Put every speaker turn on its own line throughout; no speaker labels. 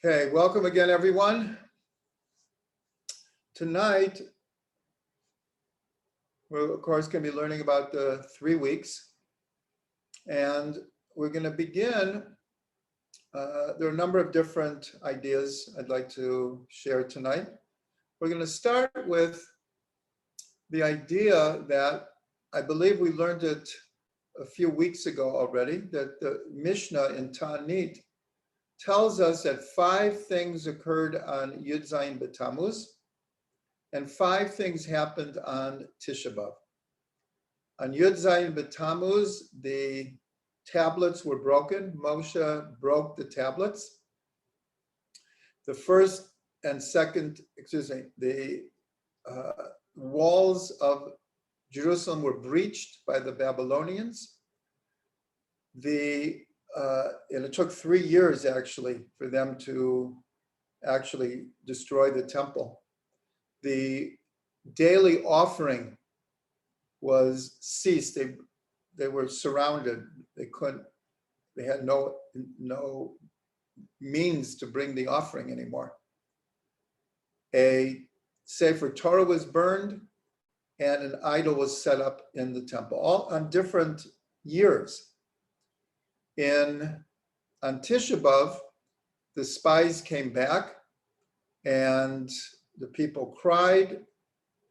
Okay, welcome again, everyone. Tonight, we're of course going to be learning about the 3 weeks, and we're going to begin. There are a number of different ideas I'd like to share tonight. We're going to start with the idea that I believe we learned it a few weeks ago already, that the Mishnah in Ta'anit tells us that 5 things occurred on Yud Zayin B'Tammuz, and 5 things happened on Tisha B'Av. On Yud Zayin B'Tammuz, the tablets were broken. Moshe broke the tablets. The first and second, the walls of Jerusalem were breached by the Babylonians. And it took 3 years actually for them to actually destroy the temple. The daily offering was ceased. They were surrounded. They had no means to bring the offering anymore. A Sefer Torah was burned and an idol was set up in the temple, all on different years. On Tisha B'Av, the spies came back and the people cried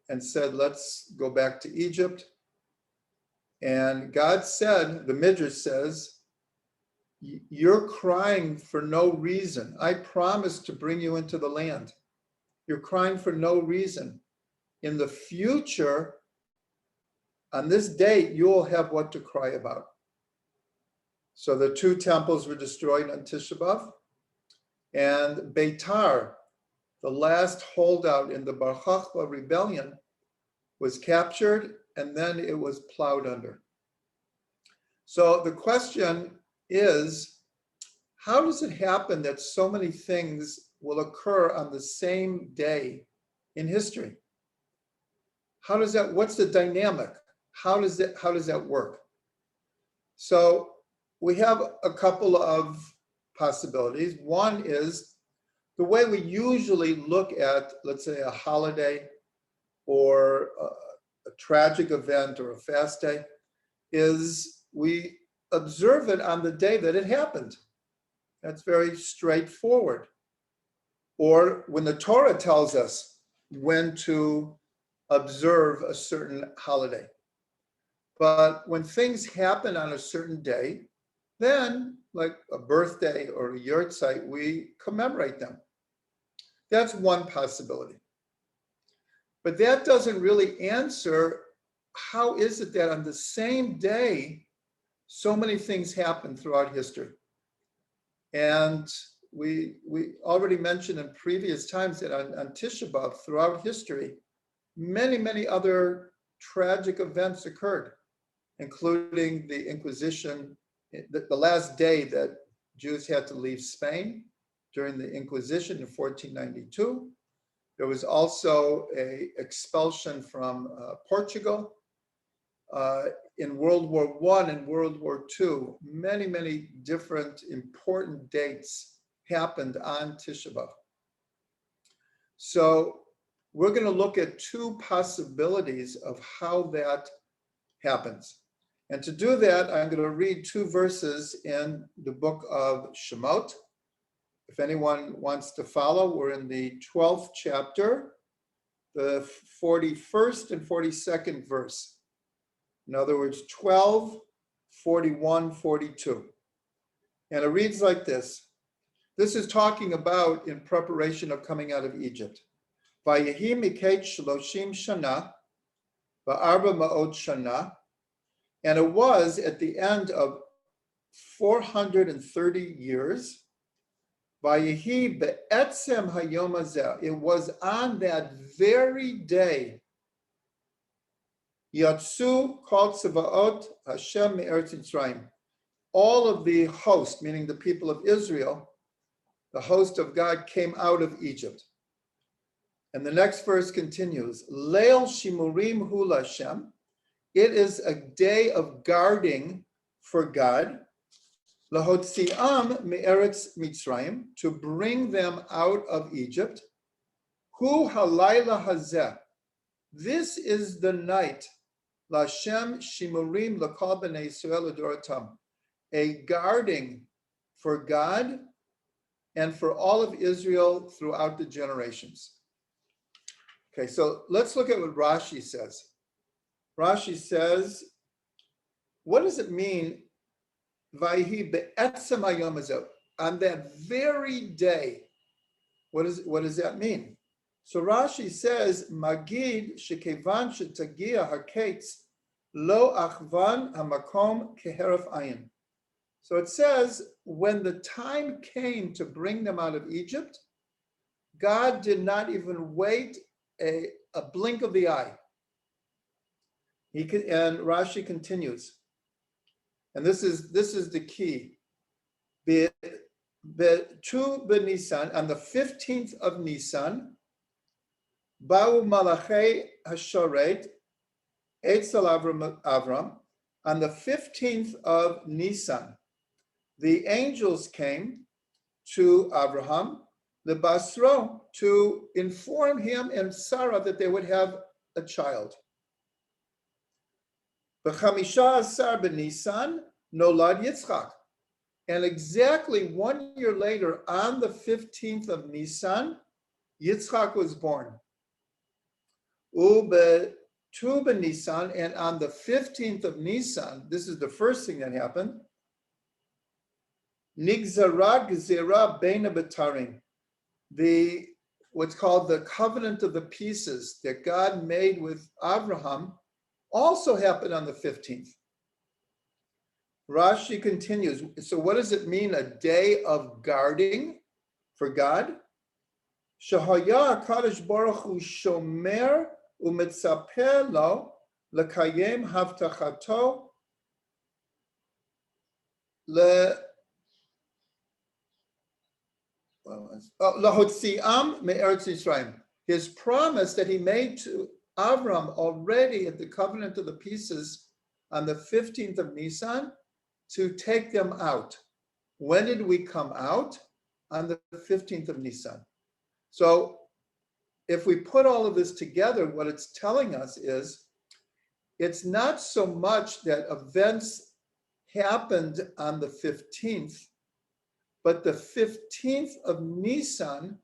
and said, let's go back to Egypt. And God said, the Midrash says, you're crying for no reason. I promised to bring you into the land. You're crying for no reason. In the future, on this date, you'll have what to cry about. So the 2 temples were destroyed on Tisha B'Av, and Beitar, the last holdout in the Bar Chachma rebellion, was captured, and then it was plowed under. So the question is, how does it happen that so many things will occur on the same day in history? What's the dynamic? How does that work? So we have a couple of possibilities. One is the way we usually look at, let's say, a holiday or a tragic event or a fast day, is we observe it on the day that it happened. That's very straightforward. Or when the Torah tells us when to observe a certain holiday. But when things happen on a certain day, then, like a birthday or a yahrzeit, we commemorate them. That's one possibility. But that doesn't really answer how is it that on the same day, so many things happen throughout history. And we already mentioned in previous times that on Tisha B'Av, throughout history, many other tragic events occurred, including the Inquisition. The last day that Jews had to leave Spain during the Inquisition in 1492. There was also an expulsion from Portugal. In World War I and World War II, many different important dates happened on Tisha B'Av. So we're going to look at 2 possibilities of how that happens. And to do that, I'm going to read 2 verses in the book of Shemot. If anyone wants to follow, we're in the 12th chapter, the 41st and 42nd verse. In other words, 12, 41, 42. And it reads like this. This is talking about in preparation of coming out of Egypt. Vayehi miket shloshim shana, va'arba ma'od shana. And it was at the end of 430 years. Vayehi be'etzem hayom hazeh. It was on that very day. Yatsu kol tzvaot Hashem me'eretz Mitzrayim. All of the host, meaning the people of Israel, the host of God, came out of Egypt. And the next verse continues. Leil shimurim hu Hashem. It is a day of guarding for God. Lahotziam me'eretz Mitzrayim, to bring them out of Egypt. Hu halayla hazeh, this is the night. Lashem shimurim lakal b'nei Yisrael adoratam, a guarding for God and for all of Israel throughout the generations. Okay, so let's look at what Rashi says. Rashi says, what does it mean, Vayhi be'etzem hayom hazeh, on that very day? What does that mean? So Rashi says, Magid shekevan shetagia haketz lo achvan hamakom keheref ayin. So it says, when the time came to bring them out of Egypt, God did not even wait a blink of the eye. And Rashi continues, and this is the key. Nisan, on the 15th of Nisan, Ba'u Malachei Hashoret Eitzel Avram, on the 15th of Nisan, the angels came to Avraham, the Basro, to inform him and Sarah that they would have a child. B'chamisha asar b'Nisan nolad Yitzchak. And exactly 1 year later, on the 15th of Nisan, Yitzchak was born. Ube Tu b'Nisan, and on the 15th of Nisan, this is the first thing that happened, Nigzara Gezerah Beina B'Tarim, what's called the covenant of the pieces that God made with Avraham, also happened on the 15th. Rashi continues, so what does it mean, a day of guarding for God? Shahaya Kadosh Baruch Hu shomer u'mitzaper lo lekayem havtachato lahotziam me'eretz Yisrael. His promise that he made to Avram already at the covenant of the pieces on the 15th of Nisan, to take them out. When did we come out? On the 15th of Nisan. So if we put all of this together, what it's telling us is, it's not so much that events happened on the 15th, but the 15th of Nisan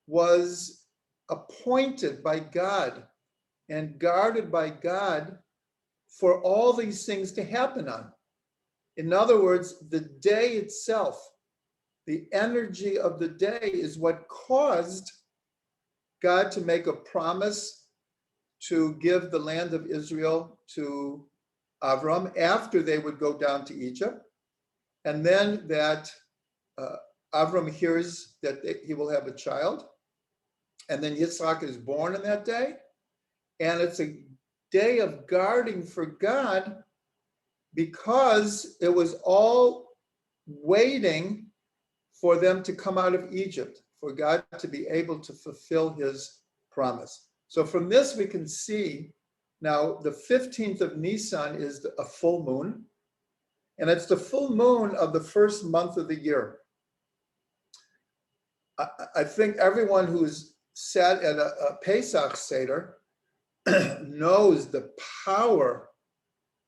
was appointed by God and guarded by God for all these things to happen on. In other words, the day itself, the energy of the day, is what caused God to make a promise to give the land of Israel to Avram after they would go down to Egypt. And then that Avram hears that he will have a child. And then Yitzchak is born on that day. And it's a day of guarding for God, because it was all waiting for them to come out of Egypt, for God to be able to fulfill his promise. So from this we can see, now the 15th of Nisan is a full moon, and it's the full moon of the first month of the year. I think everyone who's sat at a Pesach Seder knows the power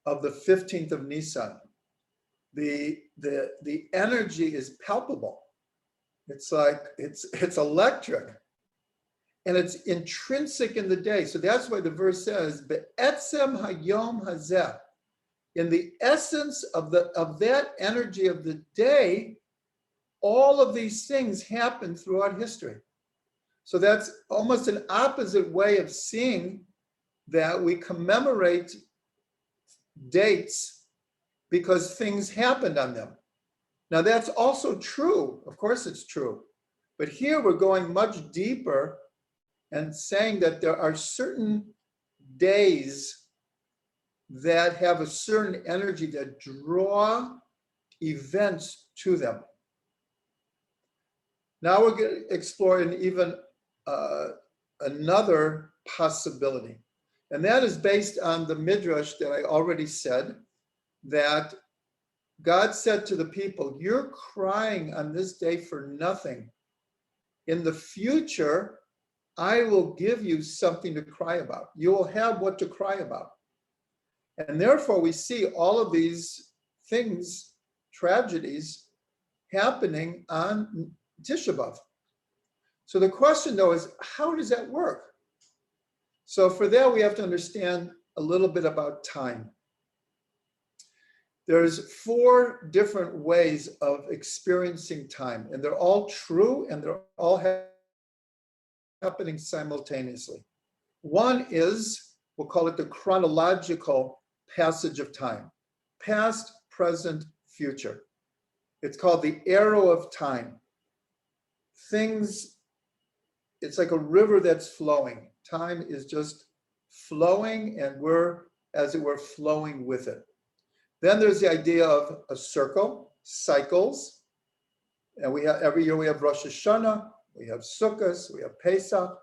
of the 15th of Nisan. The energy is palpable. It's like, it's electric. And it's intrinsic in the day. So that's why the verse says, Be'etzem hayom hazeh. In the essence of that energy of the day, all of these things happen throughout history. So that's almost an opposite way of seeing that we commemorate dates because things happened on them. Now that's also true. Of course it's true. But here we're going much deeper and saying that there are certain days that have a certain energy that draw events to them. Now we're going to explore an even another possibility. And that is based on the Midrash that I already said, that God said to the people, you're crying on this day for nothing. In the future, I will give you something to cry about. You will have what to cry about. And therefore, we see all of these things, tragedies, happening on Tisha B'Av. So the question, though, is how does that work? So for that, we have to understand a little bit about time. There's 4 different ways of experiencing time, and they're all true, and they're all happening simultaneously. One is, we'll call it the chronological passage of time, past, present, future. It's called the arrow of time. Things, it's like a river that's flowing. Time is just flowing, and we're, as it were, flowing with it. Then there's the idea of a circle, cycles. And we have, every year we have Rosh Hashanah, we have Sukkot, we have Pesach,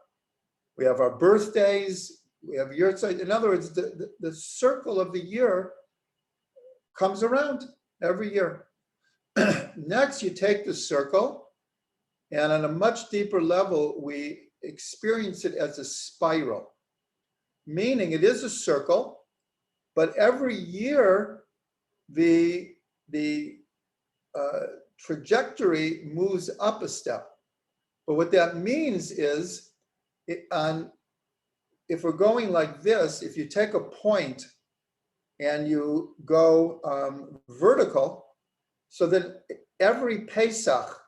we have our birthdays, we have Yitzchak. In other words, the circle of the year comes around every year. Next, you take the circle, and on a much deeper level, we experience it as a spiral, meaning it is a circle, but every year, the trajectory moves up a step. But what that means is, if we're going like this, if you take a point and you go vertical, so then every Pesach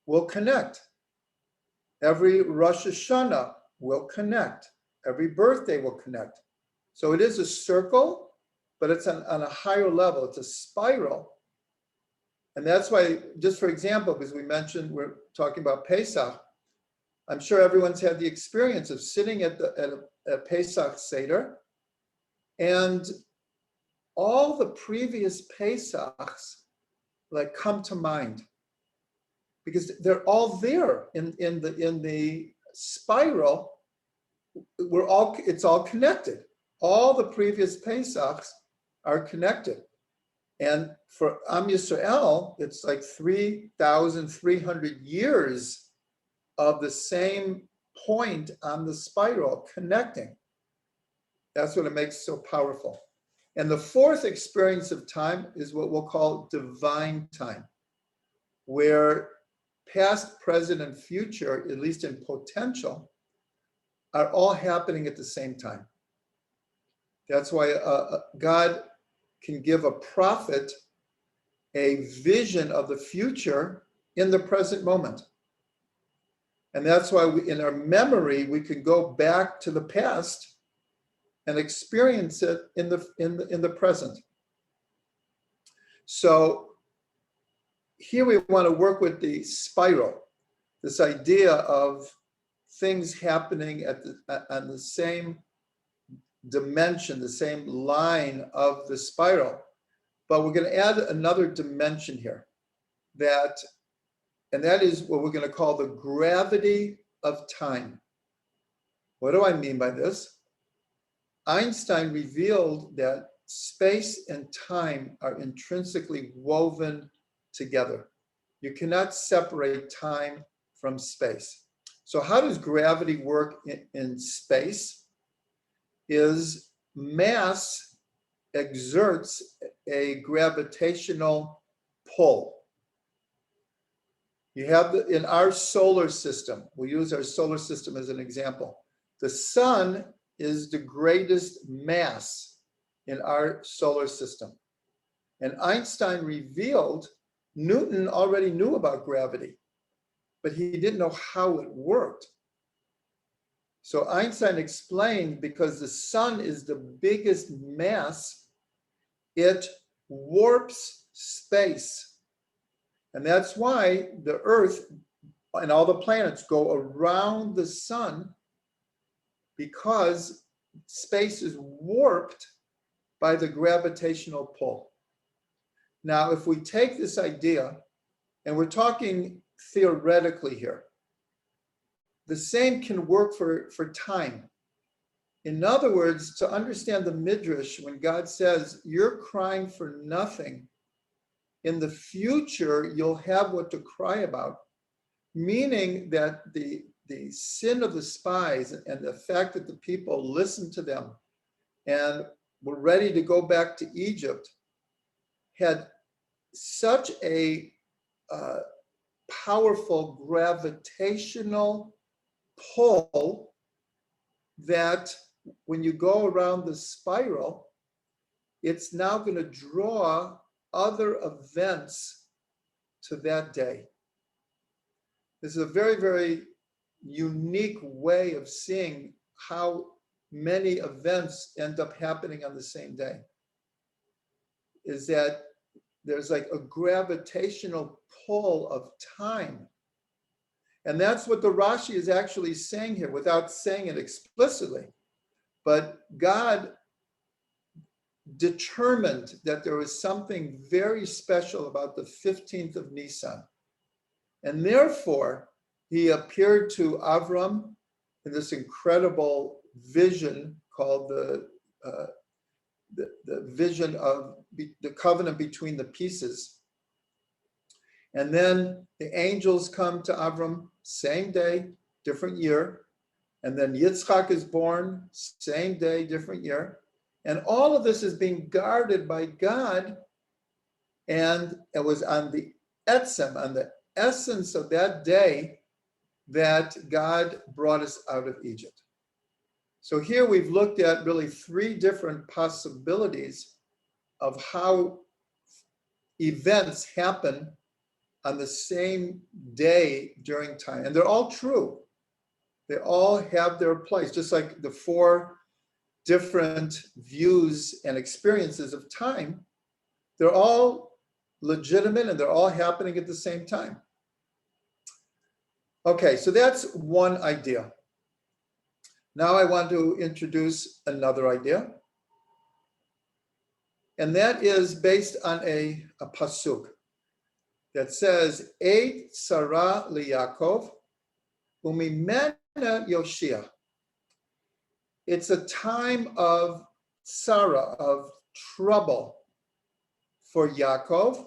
will connect. Every Rosh Hashanah will connect. Every birthday will connect. So it is a circle, but it's on a higher level. It's a spiral. And that's why, just for example, because we mentioned we're talking about Pesach, I'm sure everyone's had the experience of sitting at a Pesach Seder, and all the previous Pesachs like come to mind, because they're all there in the spiral. It's all connected. All the previous Pesachs are connected. And for Am Yisrael, it's like 3,300 years of the same point on the spiral connecting. That's what it makes so powerful. And the 4th experience of time is what we'll call divine time, where past, present, and future, at least in potential, are all happening at the same time. That's why God can give a prophet a vision of the future in the present moment. And that's why in our memory, we can go back to the past and experience it in the present. So here we want to work with the spiral, this idea of things happening on the same dimension, the same line of the spiral. But we're going to add another dimension here, and that is what we're going to call the gravity of time. What do I mean by this? Einstein revealed that space and time are intrinsically woven together. You cannot separate time from space. So how does gravity work in space? Is mass exerts a gravitational pull. You have in our solar system, we'll use our solar system as an example. The sun is the greatest mass in our solar system. And Einstein revealed, Newton already knew about gravity, but he didn't know how it worked. So Einstein explained, because the sun is the biggest mass, it warps space. And that's why the Earth and all the planets go around the sun, because space is warped by the gravitational pull. Now, if we take this idea, and we're talking theoretically here, the same can work for time. In other words, to understand the Midrash, when God says, you're crying for nothing, in the future, you'll have what to cry about, meaning that the sin of the spies and the fact that the people listened to them and were ready to go back to Egypt had such a powerful gravitational pull that when you go around the spiral, it's now going to draw other events to that day. This is a very, very unique way of seeing how many events end up happening on the same day. Is that there's like a gravitational pull of time. And that's what the Rashi is actually saying here without saying it explicitly. But God determined that there was something very special about the 15th of Nisan. And therefore, he appeared to Avram in this incredible vision called the vision of the covenant between the pieces. And then the angels come to Avram, same day, different year. And then Yitzchak is born, same day, different year. And all of this is being guarded by God. And it was on the etzem, on the essence of that day, that God brought us out of Egypt. So here we've looked at really three different possibilities of how events happen on the same day during time. And they're all true. They all have their place, just like the four different views and experiences of time. They're all legitimate and they're all happening at the same time. Okay, so that's one idea. Now I want to introduce another idea. And that is based on a pasuk that says, Eid Sarah liYaakov, umimena Yoshia. It's a time of Sarah, of trouble for Yaakov.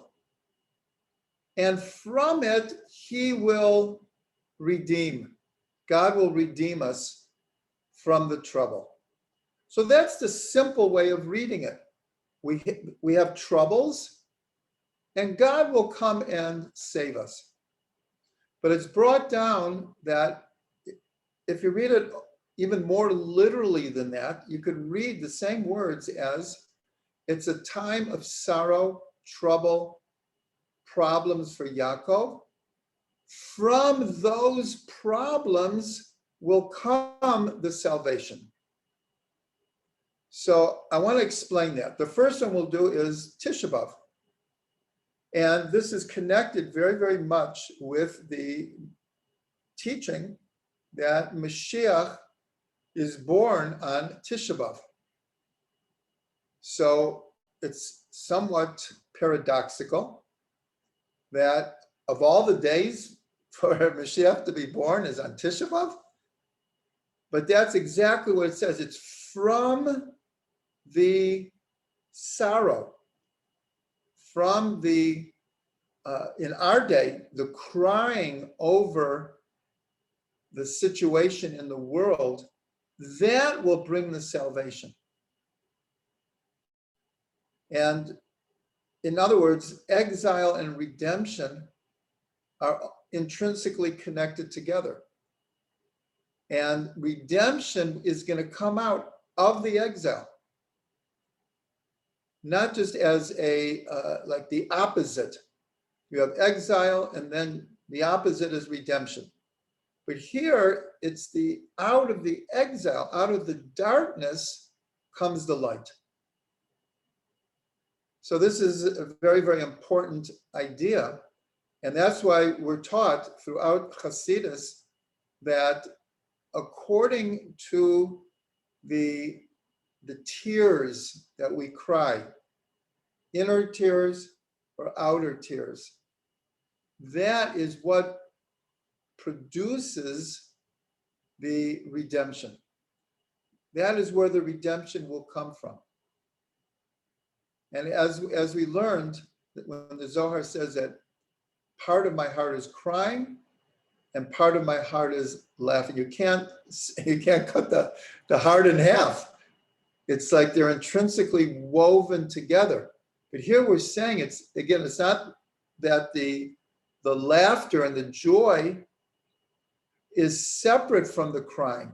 And from it, he will redeem. God will redeem us from the trouble. So that's the simple way of reading it. We have troubles, and God will come and save us. But it's brought down that if you read it even more literally than that, you could read the same words as it's a time of sorrow, trouble, problems for Yaakov. From those problems will come the salvation. So I want to explain that. The first one we'll do is Tisha B'Av. And this is connected very, very much with the teaching that Mashiach is born on Tisha B'Av. So it's somewhat paradoxical that of all the days for Mashiach to be born is on Tisha B'Av, but that's exactly what it says. It's from the sorrow, from the, in our day, the crying over the situation in the world, that will bring the salvation. And in other words, exile and redemption are intrinsically connected together. And redemption is going to come out of the exile, not just as a, like the opposite. You have exile and then the opposite is redemption. But here it's the out of the exile, out of the darkness comes the light. So this is a very, very important idea. And that's why we're taught throughout Hasidus that according to the tears that we cry, inner tears or outer tears, that is what produces the redemption. That is where the redemption will come from. And as we learned, when the Zohar says that part of my heart is crying and part of my heart is laughing. You can't cut the heart in half. It's like they're intrinsically woven together. But here we're saying it's not that the laughter and the joy is separate from the crying.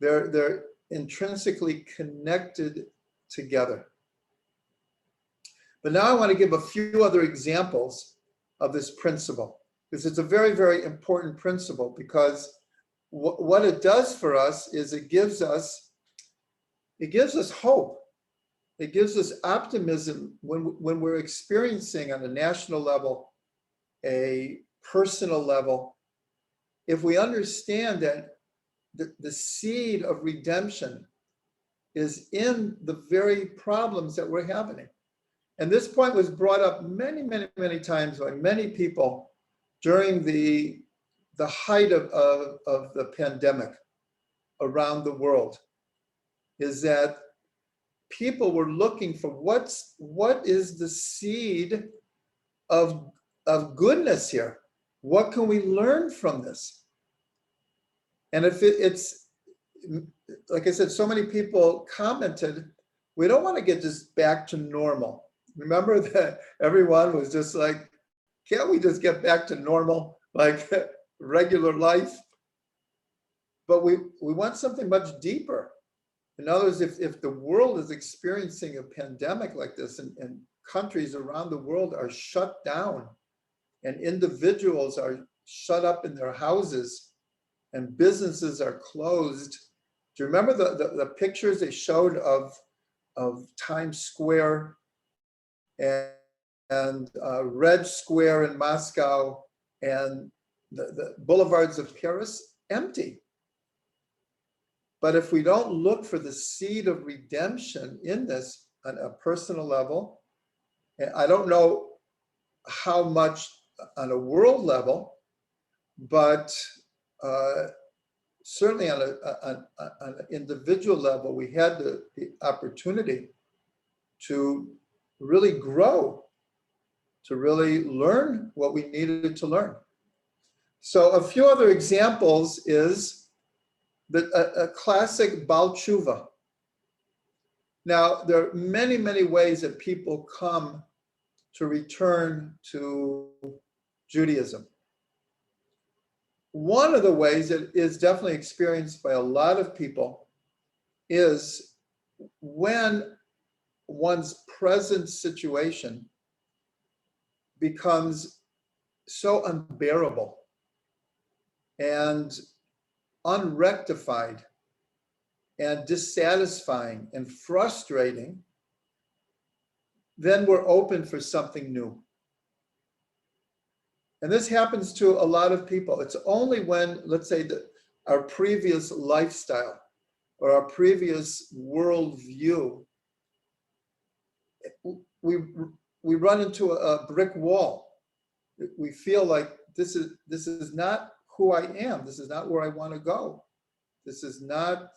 They're intrinsically connected together. But now I want to give a few other examples of this principle, because it's a very, very important principle, because what it does for us is it gives us hope. It gives us optimism when we're experiencing on a national level, a personal level. If we understand that the seed of redemption is in the very problems that we're having. And this point was brought up many, many, many times by many people during the height of the pandemic around the world, is that people were looking for what is the seed of goodness here? What can we learn from this? And if it's, like I said, so many people commented, we don't want to get just back to normal. Remember that everyone was just like, can't we just get back to normal, like regular life? But we want something much deeper. In other words, if the world is experiencing a pandemic like this, and countries around the world are shut down and individuals are shut up in their houses and businesses are closed. Do you remember the pictures they showed of Times Square and Red Square in Moscow and the boulevards of Paris? Empty. But if we don't look for the seed of redemption in this on a personal level, I don't know how much on a world level, but certainly on an individual level, we had the opportunity to really grow, to really learn what we needed to learn. So a few other examples is a classic Baal Tshuva. Now, there are many, many ways that people come to return to Judaism. One of the ways that is definitely experienced by a lot of people is when one's present situation becomes so unbearable and unrectified and dissatisfying and frustrating, then we're open for something new. And this happens to a lot of people. It's only when, let's say, our previous lifestyle or our previous worldview, we run into a brick wall. We feel like this is not who I am. This is not where I want to go. This is not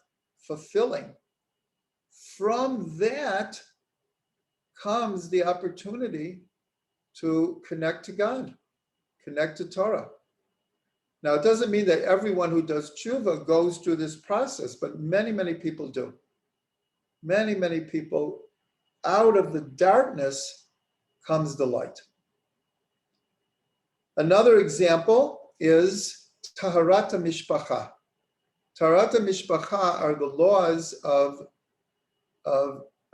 fulfilling. From that comes the opportunity to connect to God, connect to Torah. Now, it doesn't mean that everyone who does tshuva goes through this process, but many, many people do. Many, many people, out of the darkness comes the light. Another example is Taharat Mishpacha. Taharat Mishpacha are the laws of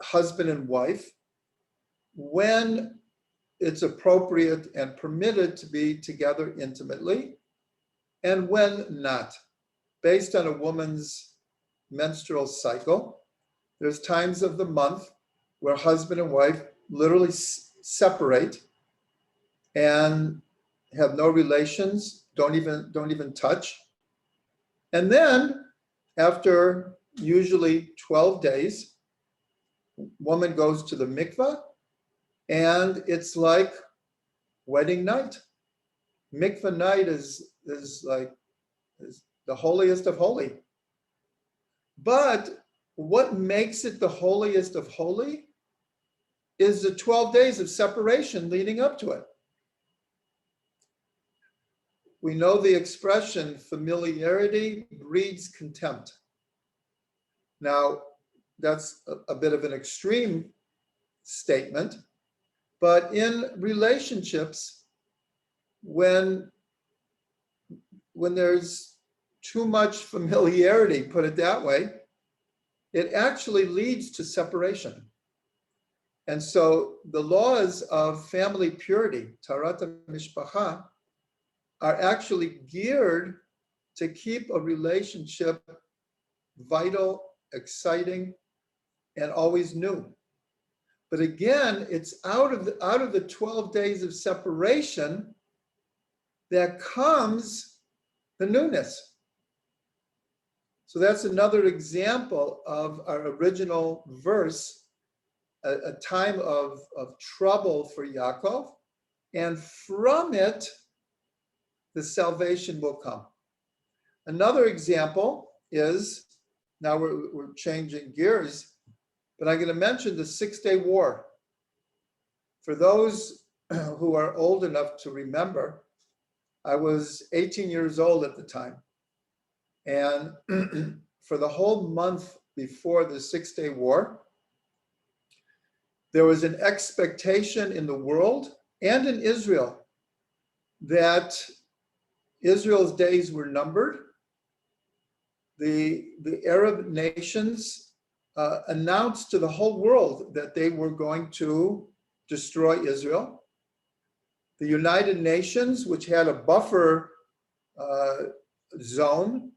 husband and wife when it's appropriate and permitted to be together intimately, and when not. Based on a woman's menstrual cycle, there's times of the month where husband and wife literally separate and have no relations, don't even touch. And then after usually 12 days, woman goes to the mikveh, and it's like wedding night. Mikveh night is the holiest of holy. But what makes it the holiest of holy is the 12 days of separation leading up to it. We know the expression, familiarity breeds contempt. Now, that's a bit of an extreme statement, but in relationships, when there's too much familiarity, put it that way, it actually leads to separation. And so the laws of family purity, Tarat Mishpacha, are actually geared to keep a relationship vital, exciting, and always new. But again, it's out of the 12 days of separation that comes the newness. So that's another example of our original verse, a time of trouble for Yaakov, and from it, the salvation will come. Another example is, now we're changing gears, but I'm going to mention the 6-day war. For those who are old enough to remember, I was 18 years old at the time. And for the whole month before the 6-day war, there was an expectation in the world and in Israel that Israel's days were numbered. The Arab nations announced to the whole world that they were going to destroy Israel. The United Nations, which had a buffer zone,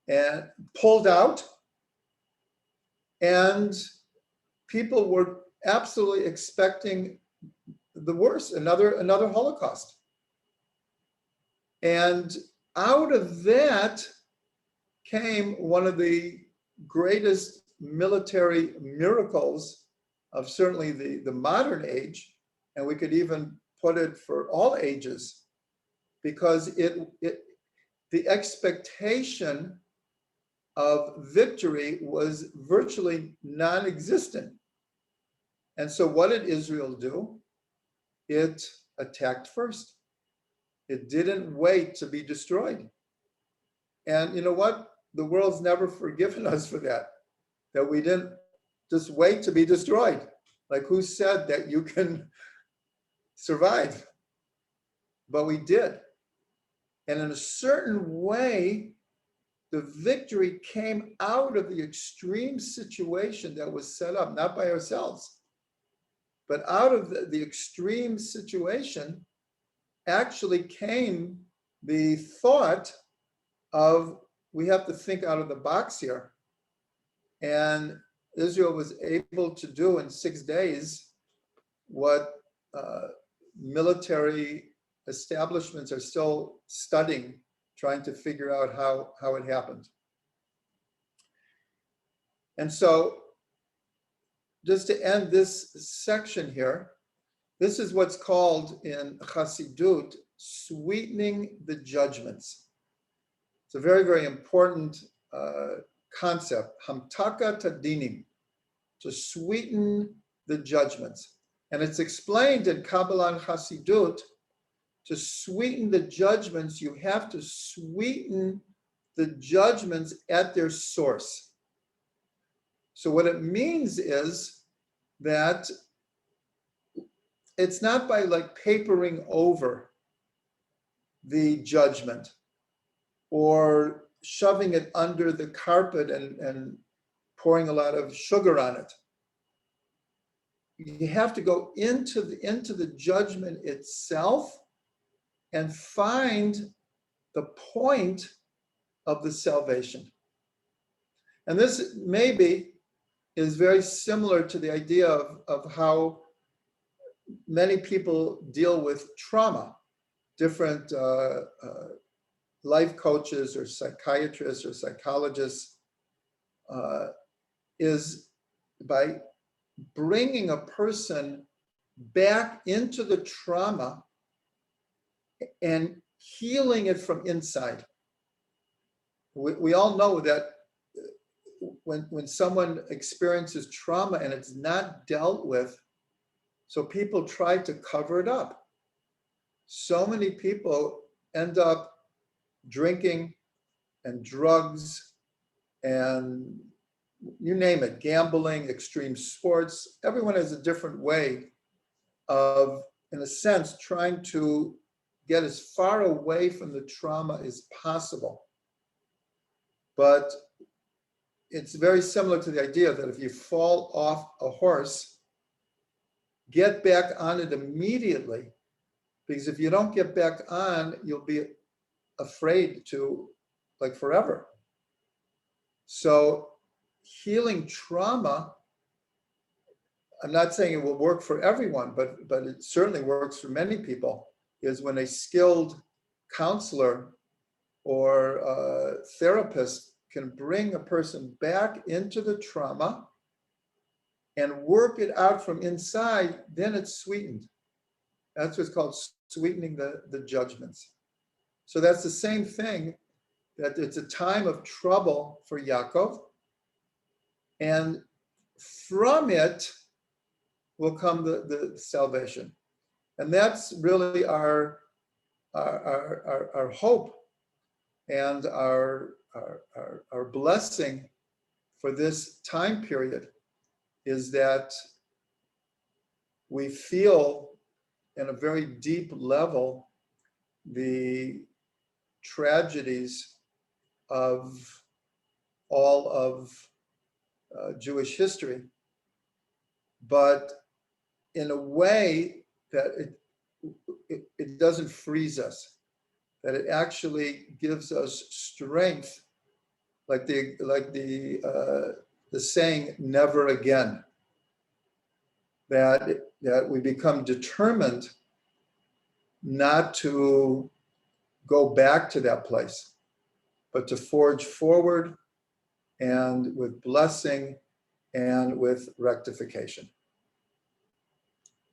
and pulled out, and people were absolutely expecting the worst, another Holocaust. And out of that came one of the greatest military miracles of certainly the modern age, and we could even put it for all ages, because the expectation of victory was virtually non-existent. And so what did Israel do? It attacked first. It didn't wait to be destroyed. And you know what? The world's never forgiven us for that we didn't just wait to be destroyed. Like, who said that you can survive? But we did. And in a certain way, the victory came out of the extreme situation that was set up, not by ourselves, but out of the extreme situation actually came the thought of, we have to think out of the box here. And Israel was able to do in 6 days what military establishments are still studying, trying to figure out how it happened. And so, just to end this section here, this is what's called in Chassidut sweetening the judgments. It's a very, very important concept, hamtaka tadinim, to sweeten the judgments. And it's explained in Kabbalah and Chassidut, to sweeten the judgments, you have to sweeten the judgments at their source. So what it means is that it's not by like papering over the judgment or shoving it under the carpet and pouring a lot of sugar on it. You have to go into the judgment itself and find the point of the salvation. And this maybe is very similar to the idea of how many people deal with trauma. Different life coaches or psychiatrists or psychologists is by bringing a person back into the trauma and healing it from inside. We all know that when someone experiences trauma and it's not dealt with, So people try to cover it up. So many people end up drinking and drugs and you name it, gambling, extreme sports. Everyone has a different way of, in a sense, trying to get as far away from the trauma as possible. But it's very similar to the idea that if you fall off a horse, get back on it immediately, because if you don't get back on, you'll be afraid to, like, forever. So healing trauma, I'm not saying it will work for everyone, but it certainly works for many people, is when a skilled counselor or therapist can bring a person back into the trauma and work it out from inside, then it's sweetened. That's what's called sweetening the judgments. So that's the same thing, that it's a time of trouble for Yaakov, and from it will come the salvation. And that's really our hope and our blessing for this time period, is that we feel in a very deep level the tragedies of all of Jewish history, but in a way that it doesn't freeze us, that it actually gives us strength, like the saying "never again." That we become determined not to go back to that place, but to forge forward, and with blessing and with rectification.